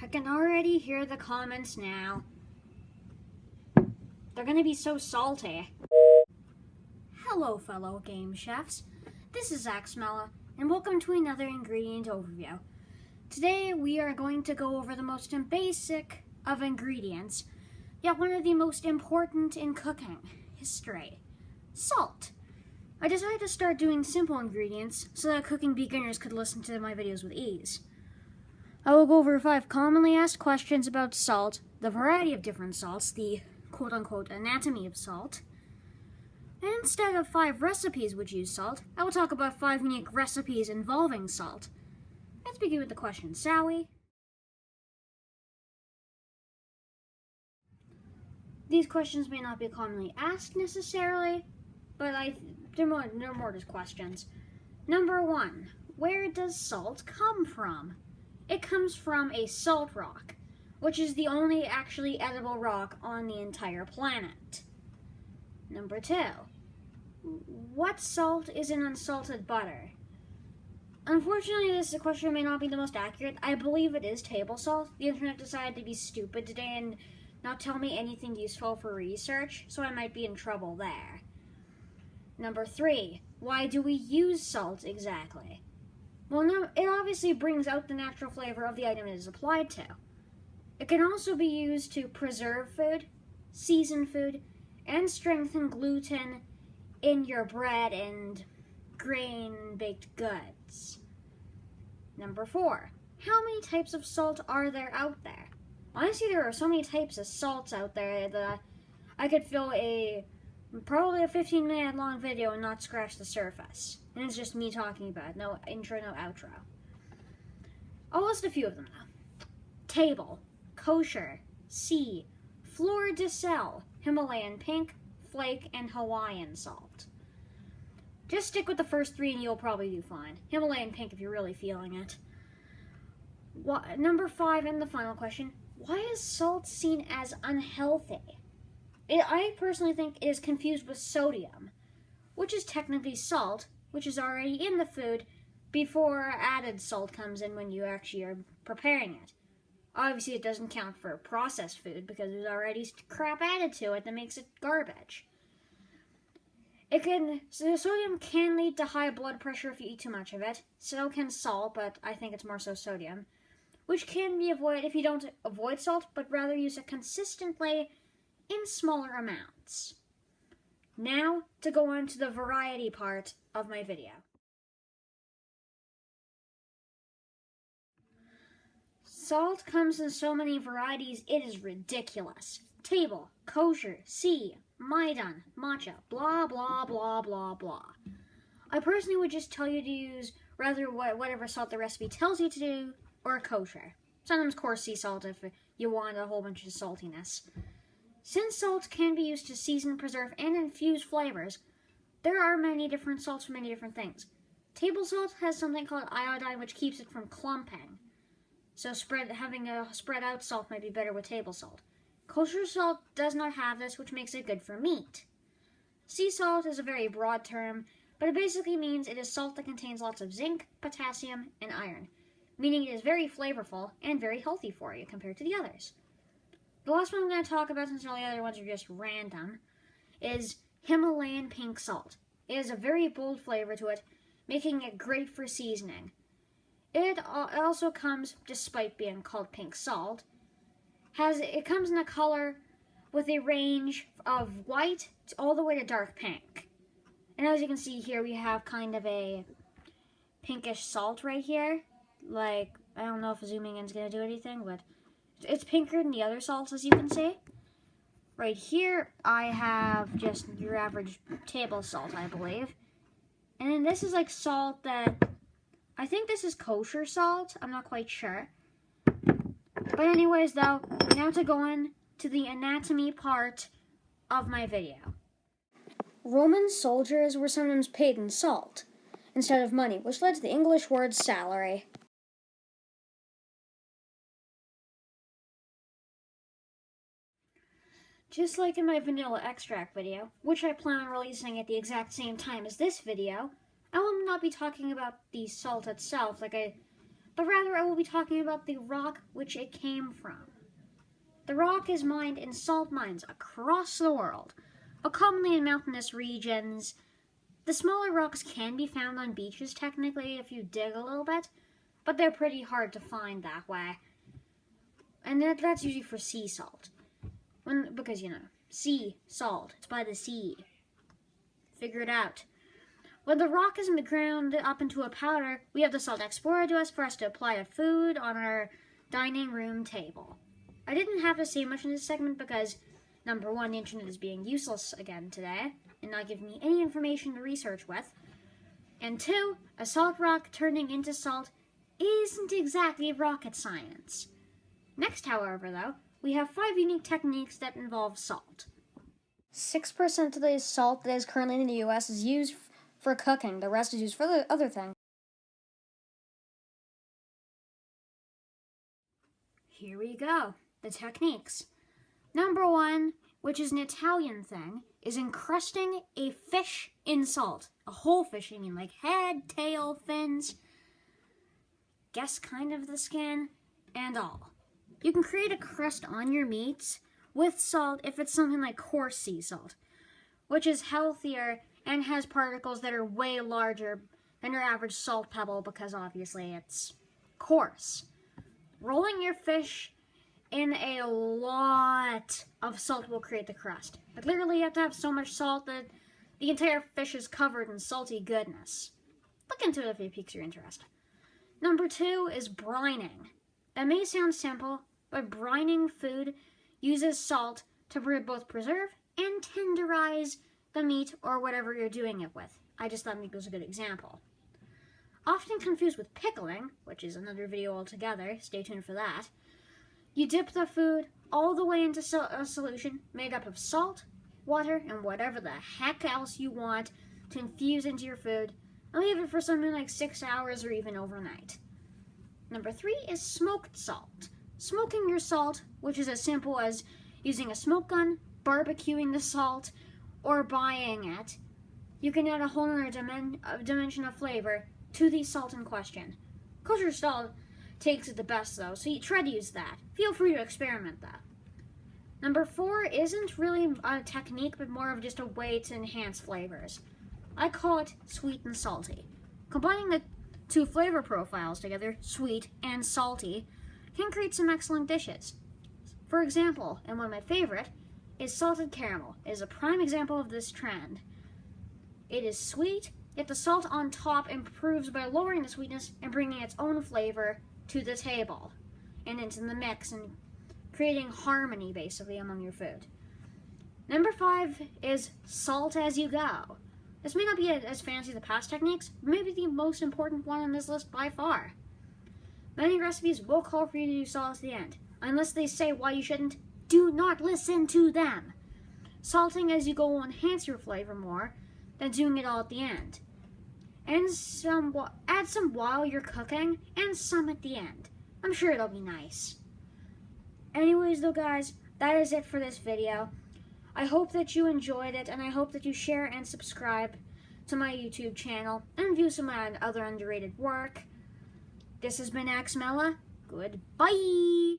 I can already hear the comments now. They're gonna be so salty. Hello, fellow game chefs. This is Axemmela, and welcome to another ingredient overview. Today we are going to go over the most basic of ingredients, yet one of the most important in cooking history: salt. I decided to start doing simple ingredients so that cooking beginners could listen to my videos with ease. I will go over 5 commonly asked questions about salt, the variety of different salts, the quote-unquote anatomy of salt, and instead of 5 recipes which use salt, I will talk about 5 unique recipes involving salt. Let's begin with the question, shall we? These questions may not be commonly asked necessarily, but they're more just questions. Number 1, where does salt come from? It comes from a salt rock, which is the only actually edible rock on the entire planet. Number 2, what salt is in unsalted butter? Unfortunately, this question may not be the most accurate. I believe it is table salt. The internet decided to be stupid today and not tell me anything useful for research, so I might be in trouble there. Number 3, why do we use salt exactly? Well, no, it obviously brings out the natural flavor of the item it is applied to. It can also be used to preserve food, season food, and strengthen gluten in your bread and grain-baked goods. Number 4, how many types of salt are there out there? Honestly, there are so many types of salts out there that I could fill probably a 15-minute long video and not scratch the surface. And it's just me talking about it. No intro, no outro. I'll list a few of them though. Table, kosher, sea, fleur de sel, Himalayan pink, flake, and Hawaiian salt. Just stick with the first 3 and you'll probably do fine. Himalayan pink if you're really feeling it. Number 5 and the final question, why is salt seen as unhealthy? I personally think it is confused with sodium, which is technically salt, which is already in the food before added salt comes in when you actually are preparing it. Obviously, it doesn't count for processed food because there's already crap added to it that makes it garbage. So sodium can lead to high blood pressure if you eat too much of it. So can salt, but I think it's more so sodium, which can be avoided if you don't avoid salt, but rather use it consistently in smaller amounts. Now, to go on to the variety part of my video. Salt comes in so many varieties, it is ridiculous. Table, kosher, sea, Maidan, matcha, blah, blah, blah, blah, blah. I personally would just tell you to use rather whatever salt the recipe tells you to do, or kosher. Sometimes coarse sea salt if you want a whole bunch of saltiness. Since salt can be used to season, preserve, and infuse flavors, there are many different salts for many different things. Table salt has something called iodine, which keeps it from clumping. So having a spread out salt might be better with table salt. Kosher salt does not have this, which makes it good for meat. Sea salt is a very broad term, but it basically means it is salt that contains lots of zinc, potassium, and iron, meaning it is very flavorful and very healthy for you compared to the others. The last one I'm going to talk about, since all the other ones are just random, is Himalayan pink salt. It has a very bold flavor to it, making it great for seasoning. It also comes, despite being called pink salt, it comes in a color with a range of white all the way to dark pink. And as you can see here, we have kind of a pinkish salt right here. Like, I don't know if zooming in is going to do anything, but it's pinker than the other salts, as you can see. Right here, I have just your average table salt, I believe. And then this is like salt that, I think this is kosher salt. I'm not quite sure. But anyways, though, now to go on to the anatomy part of my video. Roman soldiers were sometimes paid in salt instead of money, which led to the English word salary. Just like in my vanilla extract video, which I plan on releasing at the exact same time as this video, I will not be talking about the salt itself like I but rather I will be talking about the rock which it came from. The rock is mined in salt mines across the world, but commonly in mountainous regions. The smaller rocks can be found on beaches technically if you dig a little bit, but they're pretty hard to find that way. And that's usually for sea salt. Because, sea salt, it's by the sea. Figure it out. When the rock is ground up into a powder, we have the salt exported to us for us to apply to food on our dining room table. I didn't have to say much in this segment because, number one, the internet is being useless again today and not giving me any information to research with. And two, a salt rock turning into salt isn't exactly rocket science. Next, however, though, we have 5 unique techniques that involve salt. 6% of the salt that is currently in the U.S. is used for cooking. The rest is used for the other things. Here we go. The techniques. Number 1, which is an Italian thing, is encrusting a fish in salt. A whole fish, I mean, like head, tail, fins, guess kind of the skin, and all. You can create a crust on your meats with salt if it's something like coarse sea salt, which is healthier and has particles that are way larger than your average salt pebble because obviously it's coarse. Rolling your fish in a lot of salt will create the crust. But literally you have to have so much salt that the entire fish is covered in salty goodness. Look into it if it piques your interest. Number 2 is brining. That may sound simple, but brining food uses salt to both preserve and tenderize the meat or whatever you're doing it with. I just thought meat was a good example. Often confused with pickling, which is another video altogether, stay tuned for that, you dip the food all the way into a solution made up of salt, water, and whatever the heck else you want to infuse into your food, and leave it for something like 6 hours or even overnight. Number 3 is smoked salt. Smoking your salt, which is as simple as using a smoke gun, barbecuing the salt, or buying it, you can add a whole other dimension of flavor to the salt in question. Kosher salt takes it the best though, so you try to use that. Feel free to experiment that. Number 4 isn't really a technique, but more of just a way to enhance flavors. I call it sweet and salty. Combining the 2 flavor profiles together, sweet and salty, can create some excellent dishes. For example, and one of my favorite, is salted caramel. It is a prime example of this trend. It is sweet, yet the salt on top improves by lowering the sweetness and bringing its own flavor to the table and into the mix and creating harmony basically among your food. Number 5 is salt as you go. This may not be as fancy as the past techniques, but maybe the most important one on this list by far. Many recipes will call for you to do salt at the end. Unless they say why you shouldn't, do not listen to them. Salting as you go will enhance your flavor more than doing it all at the end. And add some while you're cooking and some at the end. I'm sure it'll be nice. Anyways though guys, that is it for this video. I hope that you enjoyed it, and I hope that you share and subscribe to my YouTube channel and view some of my other underrated work. This has been Axemmela. Goodbye!